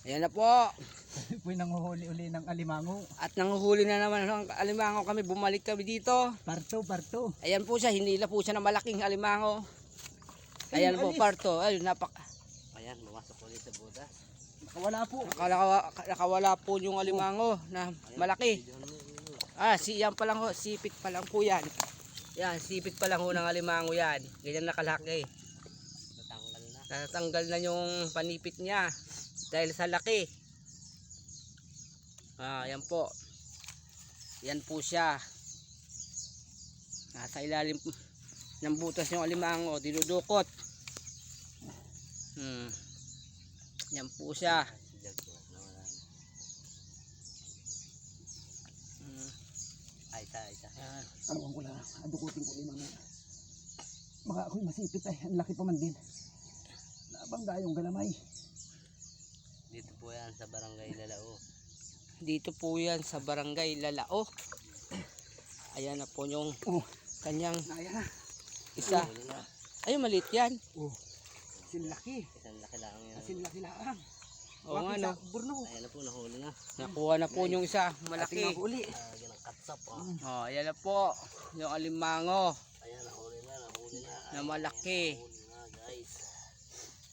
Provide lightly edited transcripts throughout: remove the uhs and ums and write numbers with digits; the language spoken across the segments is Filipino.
Ayan na po. Po'y nanguhuli-uli ng alimango. At nanguhuli na naman ng alimango kami. Bumalik kami dito. Parto. Ayan po siya. Hinila po siya ng malaking alimango. Ayan po, parto. Ayun, Ayan, bumasok ulit sa butas. Nakawala po. Nakawala po yung alimango na malaki. Yan pa lang ho. Sipit pa lang po yan. Yan, sipit pa lang ho ng alimango yan. Ganyan nakalaki. Natanggal na yung panipit niya. Dahil sa laki. Yan po. Yan po siya. Nasa ilalim ng butas yung alimango. Dinudukot. Yan po siya. Anuan ko lang. Adukutin ko limang. Baka ako'y masipit ay. Ang laki pa man din. Nabangga yung galamay. Dito po yan sa Barangay Lalao. Dito po yan sa Barangay Lalao. Ayan na po yung kanyang isa. Ayun, maliit yan. Sinlaki. Isang laki lang yan. Sinlaki lang. Oo nga no. Burno. Ayan na po, nahuli na. Nakuha na po yung isa. Malaki. Nahuli. Yan ang katsap. Ayan na po. Yung alimango. Ayan, nahuli na. Na malaki. Nahuli na guys.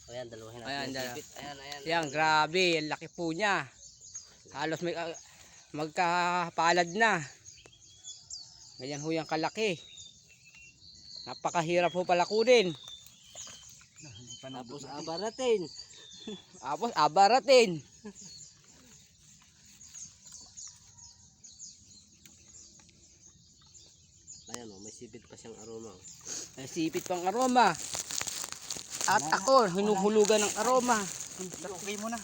Ayan, dalawahin natin Ayan, yung dalawa. sipit. Ayan. Yan, grabe. Ang laki po niya. Halos may magkapalad na. Ganyan ho yung kalaki. Napakahirap po pala kunin. Tapos abaratin. Tapos abaratin. Ayan may sipit pa siyang aroma. May sipit pang aroma. At ako, hinuhulugan ng aroma. Dalawin mo na.